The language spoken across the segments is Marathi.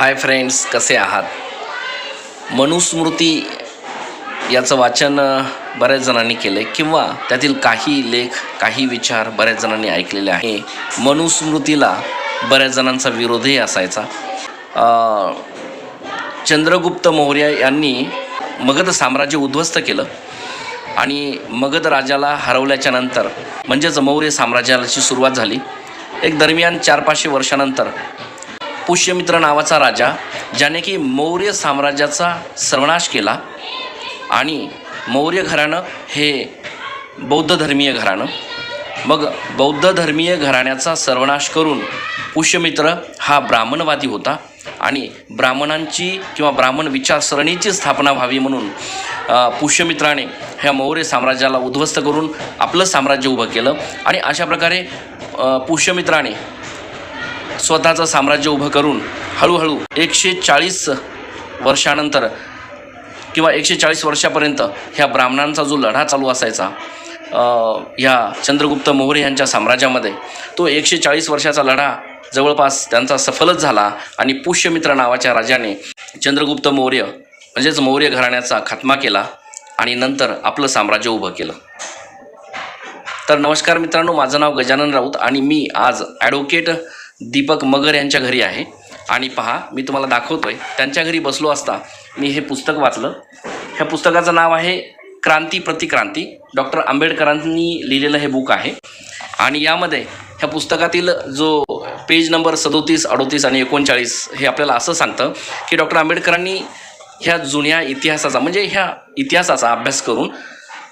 हाय फ्रेंड्स, कसे आहात? मनुस्मृती याचं वाचन बऱ्याच जणांनी केले किंवा त्यातील काही लेख, काही विचार बऱ्याच जणांनी ऐकलेले आहे. मनुस्मृतीला बऱ्याच जणांचा विरोधही असायचा. चंद्रगुप्त मौर्य यांनी मगध साम्राज्य उद्ध्वस्त केलं आणि मगध राजाला हरवल्याच्या नंतर म्हणजेच मौर्य साम्राज्याची सुरुवात झाली. एक दरम्यान 400-500 वर्षानंतर पुष्यमित्र नावाचा राजा, ज्याने की मौर्य साम्राज्याचा सर्वनाश केला, आणि मौर्य घराणं हे बौद्ध धर्मीय घराणं, मग बौद्ध धर्मीय घराण्याचा सर्वनाश करून पुष्यमित्र हा ब्राह्मणवादी होता आणि ब्राह्मणांची किंवा ब्राह्मण विचारसरणीची स्थापना व्हावी म्हणून पुष्यमित्राने ह्या मौर्य साम्राज्याला उद्ध्वस्त करून आपलं साम्राज्य उभं केलं. आणि अशा प्रकारे पुष्यमित्राने स्वतःचं साम्राज्य उभं करून हळूहळू 140 वर्षानंतर किंवा 140 वर्षापर्यंत ह्या ब्राह्मणांचा जो लढा चालू असायचा ह्या चंद्रगुप्त मौर्य यांच्या साम्राज्यामध्ये, तो 140 वर्षाचा लढा जवळपास त्यांचा सफलच झाला आणि पुष्यमित्र नावाच्या राजाने चंद्रगुप्त मौर्य म्हणजेच मौर्य घराण्याचा खात्मा केला आणि नंतर आपलं साम्राज्य उभं केलं. तर नमस्कार मित्रांनो, माझं नाव गजानन राऊत आणि मी आज ॲडव्होकेट दीपक मगर यांच्या घरी आहे. आणि पहा, मी तुम्हाला दाखवतोय, त्यांच्या घरी बसलो असता मी हे पुस्तक वाचलं. ह्या पुस्तकाचं नाव आहे क्रांती प्रतिक्रांती. डॉक्टर आंबेडकरांनी लिहिलेलं हे बुक आहे. आणि यामध्ये ह्या पुस्तकातील जो पेज नंबर 37, 38 आणि 39 हे आपल्याला असं सांगतं की डॉक्टर आंबेडकरांनी ह्या जुन्या इतिहासाचा म्हणजे ह्या इतिहासाचा अभ्यास करून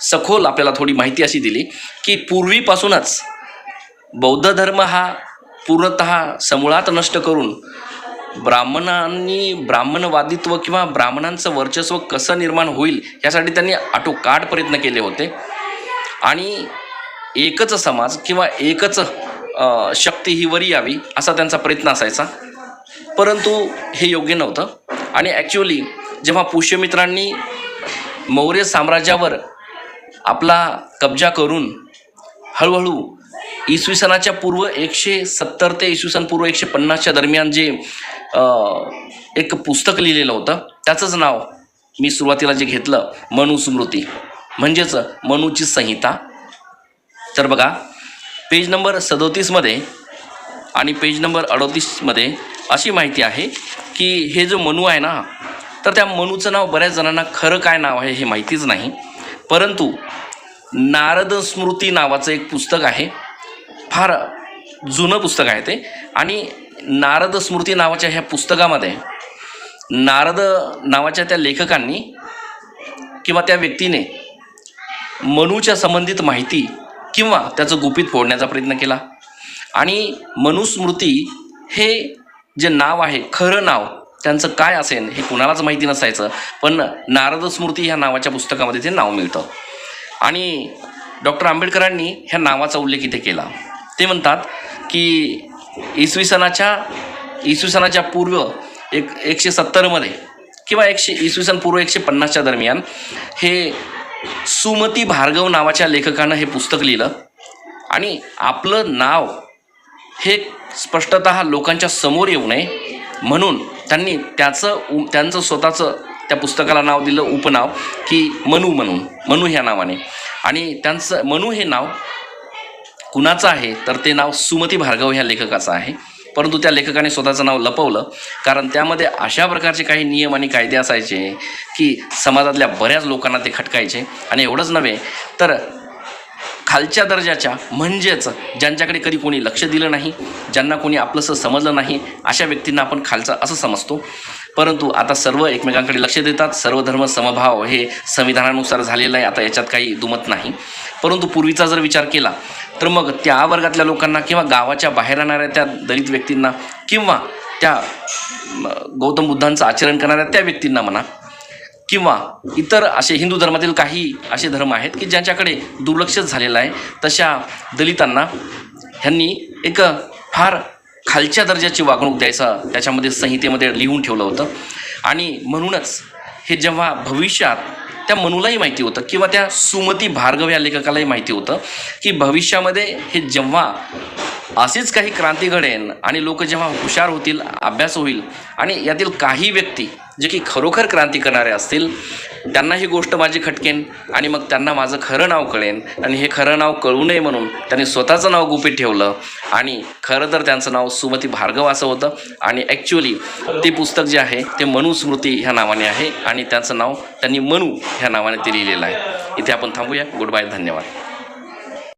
सखोल आपल्याला थोडी माहिती अशी दिली की पूर्वीपासूनच बौद्ध धर्म हा पूर्णतः समूळात नष्ट करून ब्राह्मणांनी ब्राह्मणवादित्व किंवा ब्राह्मणांचं वर्चस्व कसं निर्माण होईल यासाठी त्यांनी आटोकाट प्रयत्न केले होते. आणि एकच समाज किंवा एकच शक्ती ही वरी यावी असा त्यांचा प्रयत्न असायचा, परंतु हे योग्य नव्हतं. आणि ॲक्च्युअली जेव्हा पुष्यमित्रांनी मौर्य साम्राज्यावर आपला कब्जा करून हळूहळू इसवी सनाच्या पूर्व 170 ते इसवी सन पूर्व 150च्या दरम्यान जे एक पुस्तक लिहिलेलं होतं, त्याचंच नाव मी सुरुवातीला जे घेतलं मनुस्मृती म्हणजेच मनूची संहिता. तर बघा, पेज नंबर 37मध्ये आणि पेज नंबर 38मध्ये अशी माहिती आहे की हे जो मनू आहे ना, तर त्या मनूचं नाव बऱ्याच जणांना खरं काय नाव आहे हे माहितीच नाही, परंतु नारद स्मृती नावाचं एक पुस्तक आहे. फार जुनं पुस्तक आहे ते. आणि नारद स्मृती नावाच्या ह्या पुस्तकामध्ये नारद नावाच्या त्या लेखकांनी किंवा त्या व्यक्तीने मनूच्या संबंधित माहिती किंवा त्याचं गुपित फोडण्याचा प्रयत्न केला. आणि मनुस्मृती हे जे नाव आहे, खरं नाव त्यांचं काय असेल हे कुणालाच माहिती नसायचं, पण नारद स्मृती ह्या नावाच्या पुस्तकामध्ये ते नाव मिळतं. आणि डॉक्टर आंबेडकरांनी ह्या नावाचा उल्लेख इथे केला. ते म्हणतात की इसवी सनाच्या पूर्व 170मध्ये किंवा इसवी सन पूर्व 150च्या दरम्यान हे सुमती भार्गव नावाच्या लेखकानं हे पुस्तक लिहिलं. आणि आपलं नाव हे स्पष्टतः लोकांच्या समोर येऊ नये म्हणून त्यांनी त्यांचं स्वतःचं त्या पुस्तकाला नाव दिलं, उपनाव, की मनू ह्या नावाने. आणि त्यांचं मनू हे नाव कुणाचं आहे तर ते नाव सुमती भार्गव ह्या लेखकाचं आहे. परंतु त्या लेखकाने स्वतःचं नाव लपवलं, कारण त्यामध्ये अशा प्रकारचे काही नियम आणि कायदे असायचे की समाजातल्या बऱ्याच लोकांना ते खटकायचे. आणि एवढंच नव्हे तर खालच्या दर्जाच्या म्हणजेच ज्यांच्याकडे कधी कोणी लक्ष दिलं नाही, ज्यांना कोणी आपलंसं समजलं नाही, अशा व्यक्तींना आपण खालचा असं समजतो. परंतु आता सर्व एकमेकांकडे लक्ष देतात. सर्व धर्म समभाव हे संविधानानुसार झालेलं आहे, आता याच्यात काही दुमत नाही. परंतु पूर्वीचा जर विचार केला तर मग त्या वर्गातल्या लोकांना किंवा गावाच्या बाहेर राहणाऱ्या त्या दलित व्यक्तींना किंवा त्या गौतम बुद्धांचं आचरण करणाऱ्या त्या व्यक्तींना म्हणा, किंवा इतर असे हिंदू धर्मातील काही असे धर्म आहेत की ज्यांच्याकडे दुर्लक्षच झालेलं आहे, तशा दलितांना ह्यांनी एक फार खालच्या दर्जाची वागणूक द्यायचं त्याच्यामध्ये संहितेमध्ये लिहून ठेवलं होतं. आणि म्हणूनच हे जेव्हा भविष्यात त्या मनूलाही माहिती होतं किंवा त्या सुमती भार्गव या लेखकालाही माहिती होतं की भविष्यामध्ये हे जेव्हा अशीच काही क्रांती घडेन आणि लोक जेव्हा हुशार होतील, अभ्यास होईल आणि यातील काही व्यक्ती जे की खरोखर क्रांती करणारे असतील त्यांना ही गोष्ट माझी खटकेन आणि मग त्यांना माझं खरं नाव कळेन आणि हे खरं नाव कळू नये म्हणून त्यांनी स्वतःचं नाव गुपित ठेवलं आणि खरं तर त्यांचं नाव सुमती भार्गव असं होतं आणि ॲक्च्युअली ते पुस्तक जे आहे ते मनुस्मृती ह्या नावाने आहे आणि त्याचं नाव त्यांनी मनू ह्या नावाने ते लिहिलेलं आहे. इथे आपण थांबूया. गुड बाय, धन्यवाद.